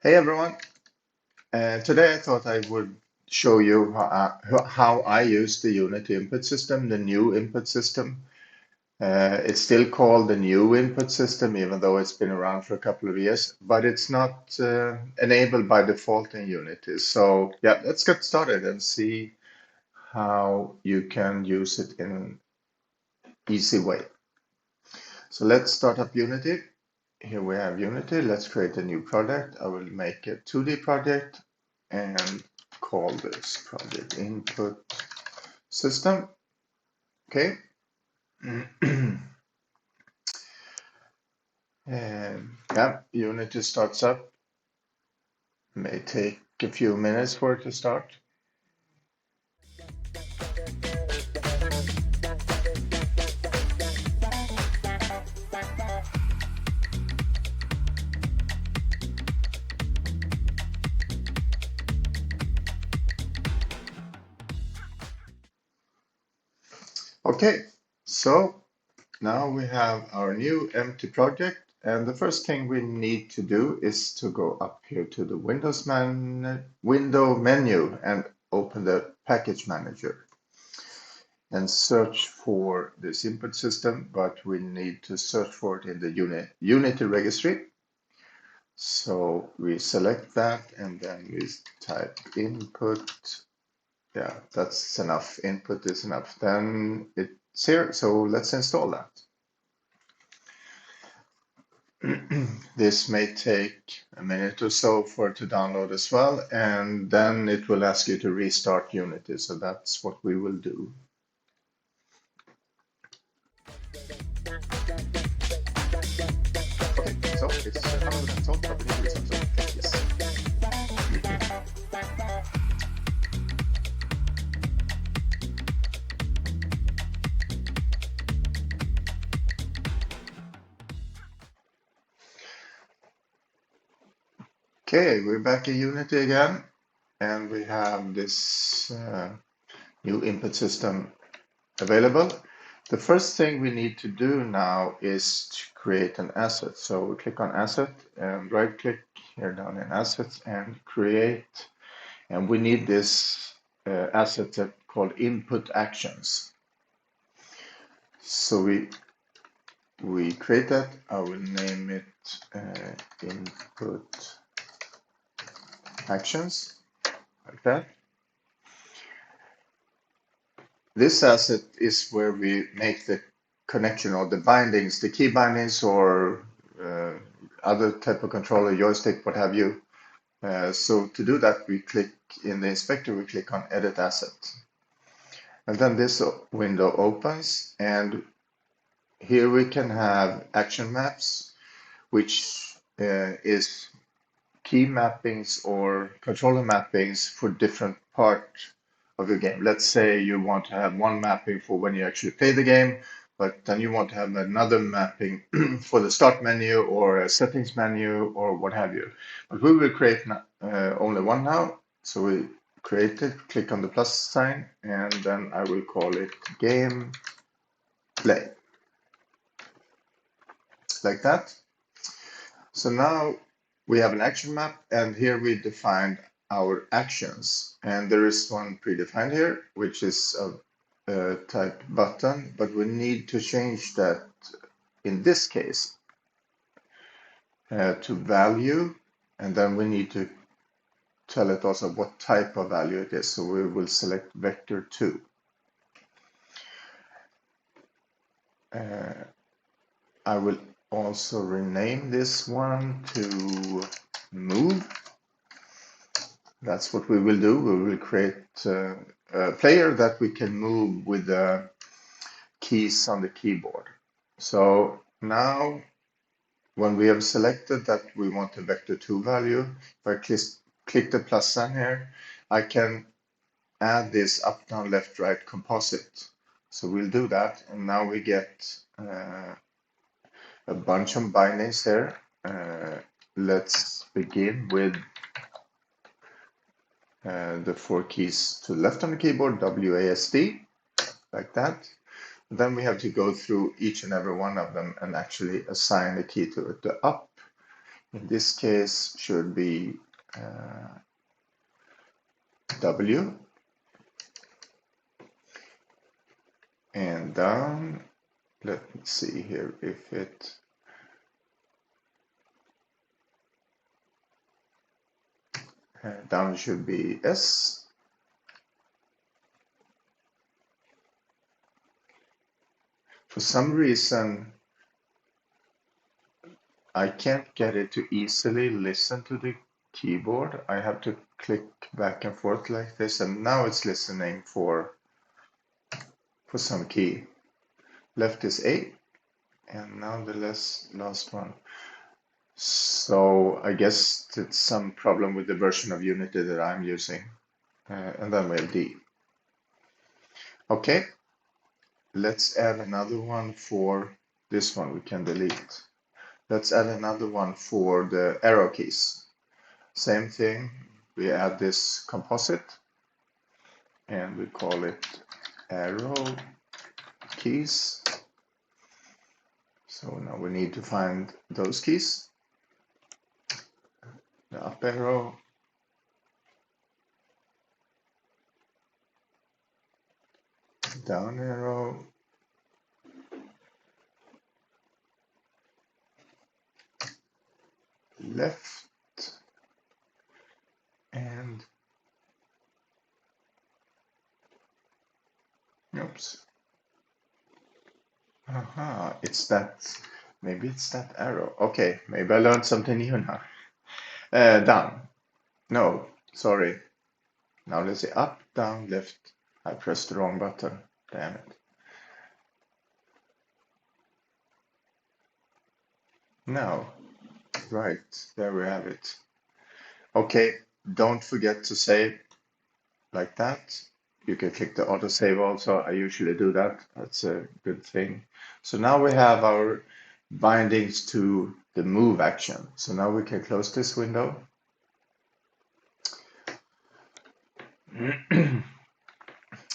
Hey everyone, today I thought I would show you how I use the Unity input system, the new input system. It's still called the new input system, even though it's been around for a couple of years, but it's not enabled by default in Unity. So yeah, let's get started and see how you can use it in an easy way. So let's start up Unity. Here we have Unity. Let's create a new project. I will make a 2D project and call this project input system. Okay. And yeah, Unity starts up. May take a few minutes for it to start. Okay, so now we have our new empty project, and the first thing we need to do is to go up here to the window menu and open the package manager and search for this input system, but we need to search for it in the Unity registry. So we select that and then we type input. Yeah, that's enough. Input is enough. Then it's here. So let's install that. This may take a minute or so for it to download as well, and then it will ask you to restart Unity. So that's what we will do. Okay, so it's 100% sold, but we need to restart. So yes. Okay, we're back in Unity again, and we have this new input system available. The first thing we need to do now is to create an asset. So we click on Asset and right-click here down in Assets and Create. And we need this asset called Input Actions. So we create that. I will name it Input Actions, like that. This asset is where we make the connection or the bindings, the key bindings or other type of controller, joystick, what have you. So to do that, we click in the inspector, we click on Edit Asset. And then this window opens, and here we can have action maps, which is key mappings or controller mappings for different parts of your game. Let's say you want to have one mapping for when you actually play the game, but then you want to have another mapping for the start menu or a settings menu or what have you. But we will create only one now. So we create it, click on the plus sign, and then I will call it game play. Like that. So now we have an action map, and here we defined our actions. And there is one predefined here, which is a type button, but we need to change that in this case to value, and then we need to tell it also what type of value it is. So we will select vector 2. I will also rename this one to move. That's what we will do. We will create a player that we can move with the keys on the keyboard. So now when we have selected that we want a vector 2 value, if I click the plus sign here, I can add this up, down, left, right composite. So we'll do that, and now we get a bunch of bindings here. Let's begin with the 4 keys to the left on the keyboard, WASD, like that. Then we have to go through each and every one of them and actually assign a key to it. The up in this case should be W, and down, let me see here if it down should be S. For some reason I can't get it to easily listen to the keyboard. I have to click back and forth like this, and now it's listening for some key. Left is A, and now the last one. So I guess it's some problem with the version of Unity that I'm using. And then we have D. Okay, let's add another one for this one we can delete. Let's add another one for the arrow keys. Same thing, we add this composite and we call it arrow keys. So now we need to find those keys. The up arrow, down arrow, left, and oops. Aha, it's that, maybe it's that arrow. Okay, maybe I learned something new now. Down. No, sorry. Now let's say up, down, left. I pressed the wrong button. Damn it. Now, right, there we have it. Okay, don't forget to save like that. You can click the autosave also. I usually do that. That's a good thing. So now we have our bindings to the move action. So now we can close this window.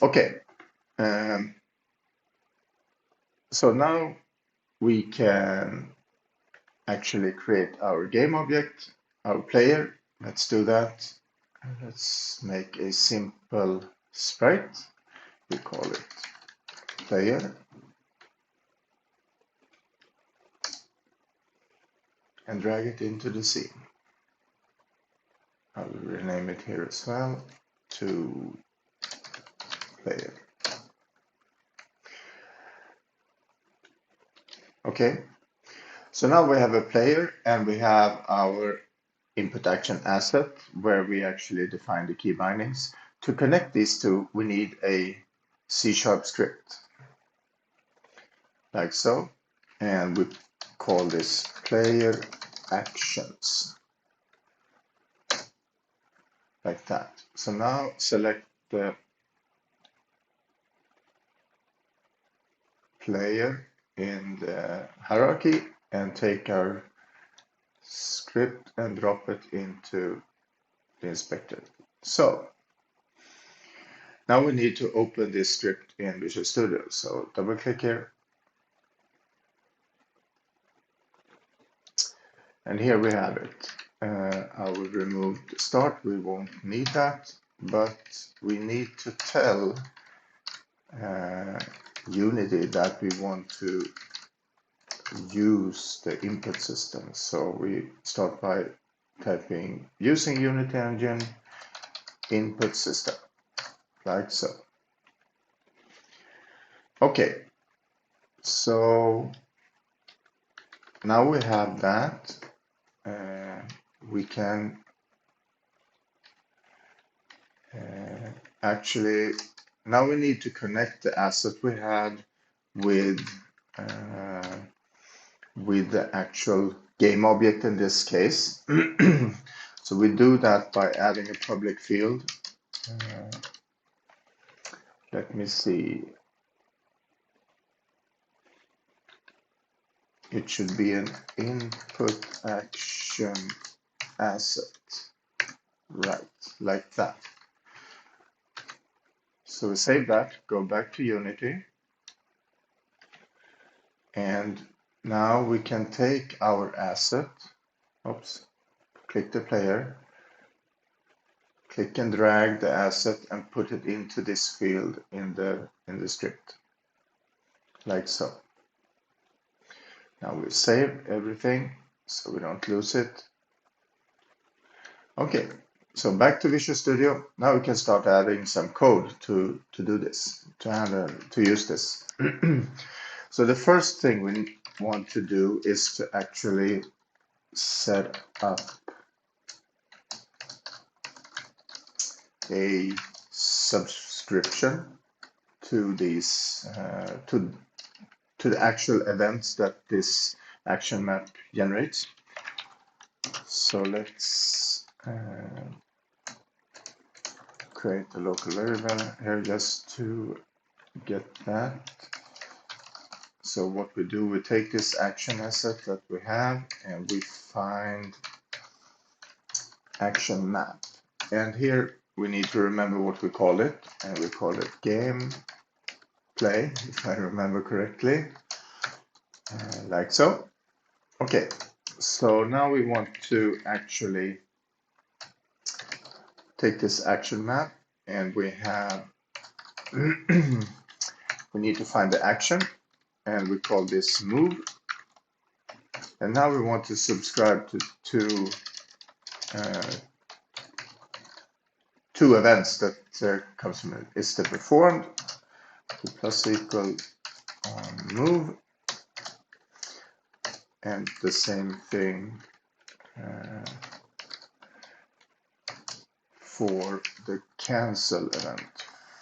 Okay. So now we can actually create our game object, our player. Let's do that. Let's make a simple sprite. We call it player. And drag it into the scene. I will rename it here as well to player. Okay, so now we have a player and we have our input action asset where we actually define the key bindings. To connect these two, we need a C# script, like so, and we call this player actions, like that. So now select the player in the hierarchy and take our script and drop it into the inspector. So now we need to open this script in Visual Studio. So double click here. And here we have it. I will remove the start. We won't need that, but we need to tell Unity that we want to use the input system. So we start by typing using Unity Engine input system, like so. Okay, so now we have that. We can actually, now we need to connect the asset we had with the actual game object in this case. So we do that by adding a public field. Let me see. It should be an input action asset, right, like that. So we save that, go back to Unity, and now we can take our asset oops, click the player, click and drag the asset and put it into this field in the script, like so. Now we save everything so we don't lose it. Okay, so back to Visual Studio. Now we can start adding some code to do this, to use this. So the first thing we want to do is to actually set up a subscription to these to the actual events that this action map generates. So let's create a local variable here just to get that. So what we do, we take this action asset that we have and we find action map. And here we need to remember what we call it, and we call it game play, if I remember correctly, like so. Okay, so now we want to actually take this action map and we have we need to find the action and we call this move, and now we want to subscribe to two events that comes from it. It's the performed plus equal on move, and the same thing for the cancel event.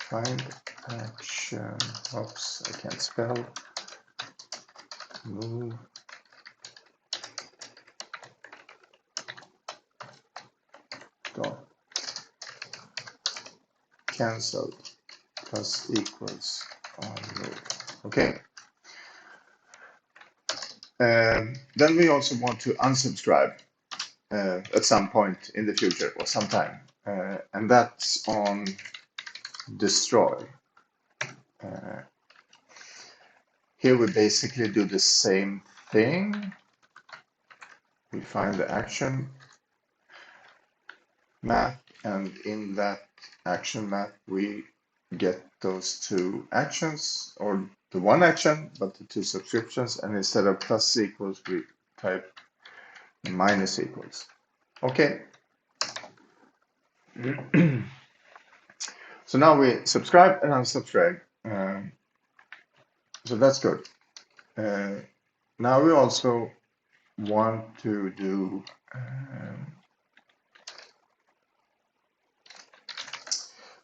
Find action, oops, I can't spell, move dot cancel plus equals on move. Okay. Then we also want to unsubscribe at some point in the future or sometime, and that's on destroy. Here we basically do the same thing. We find the action map, and in that action map we get those two actions, or the one action but the two subscriptions, and instead of plus equals we type minus equals. Okay. So now we subscribe and unsubscribe, so that's good. Now we also want to do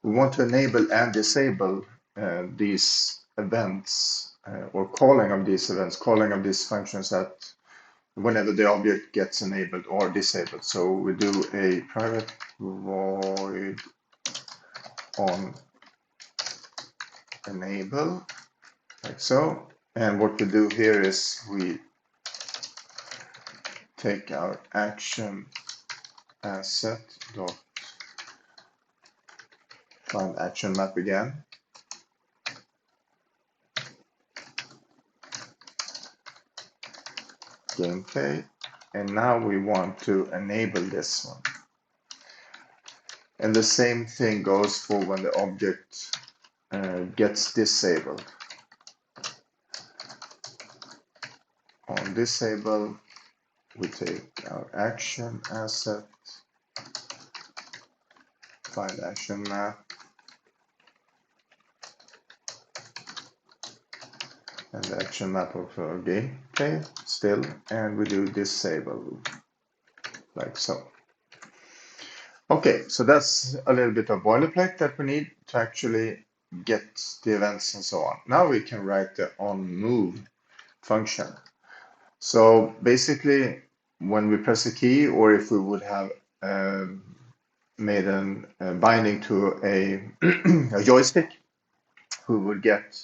we want to enable and disable these events, or calling of these events, calling of these functions at whenever the object gets enabled or disabled. So we do a private void on enable, like so. And what we do here is we take our action asset dot find action map again, gameplay, and now we want to enable this one. And the same thing goes for when the object gets disabled. On disable, we take our action asset, find action map, and the action map of our gameplay still, and we do disable, like so. Okay, so that's a little bit of boilerplate that we need to actually get the events and so on. Now we can write the onMove function. So basically, when we press a key, or if we would have made a binding to a joystick, we would get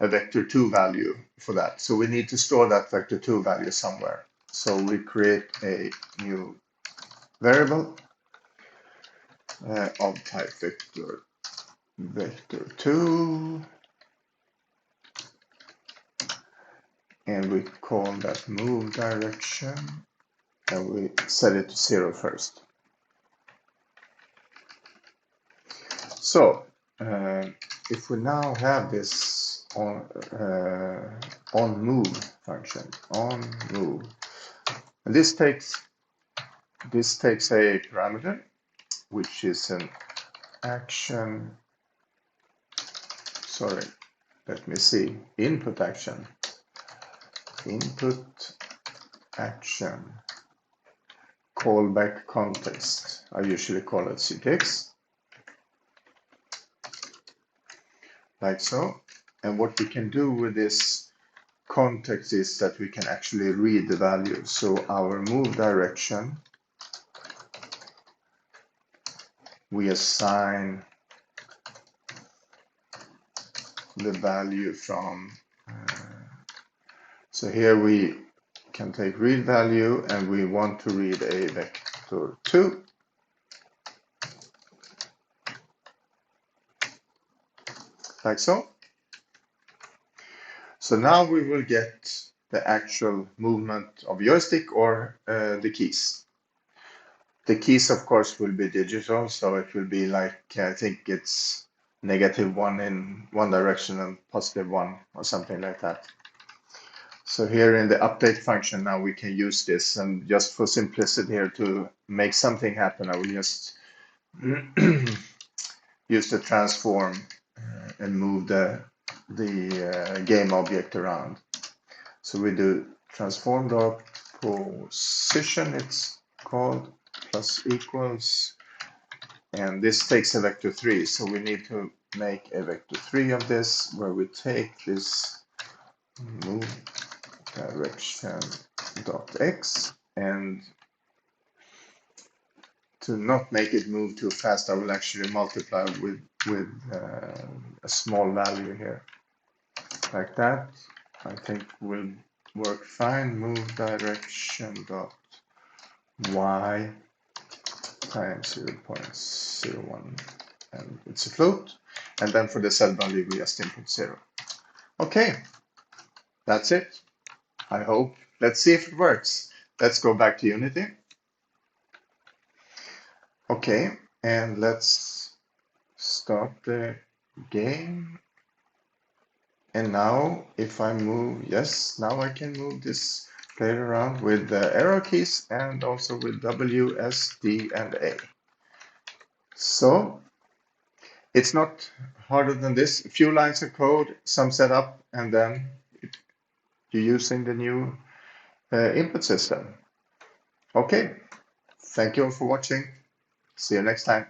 a vector2 value for that. So we need to store that vector2 value somewhere. So we create a new variable of type vector2, and we call that move direction, and we set it to 0 first. So if we now have this on move function, on move, and this takes a parameter which is an action. Sorry, let me see. Input action callback context. I usually call it CTX, like so. And what we can do with this context is that we can actually read the value. So our move direction, we assign the value from, so here we can take read value and we want to read a vector 2. Like so. So now we will get the actual movement of joystick or the keys. The keys, of course, will be digital, so it will be like, I think it's -1 in one direction and +1 or something like that. So here in the update function now we can use this, and just for simplicity here to make something happen, I will just use the transform and move the game object around. So we do transform dot position, it's called, plus equals, and this takes a vector 3, so we need to make a vector 3 of this, where we take this move direction dot x, and to not make it move too fast, I will actually multiply with a small value here, like that. I think will work fine. Move direction dot y times 0.01, and it's a float. And then for the cell value, we just input 0. Okay, that's it. I hope. Let's see if it works. Let's go back to Unity. Okay, and let's start the game. And now if I move, yes, now I can move this player around with the arrow keys and also with W, S, D, and A. So it's not harder than this. A few lines of code, some setup, and then you're using the new input system. Okay, thank you all for watching. See you next time.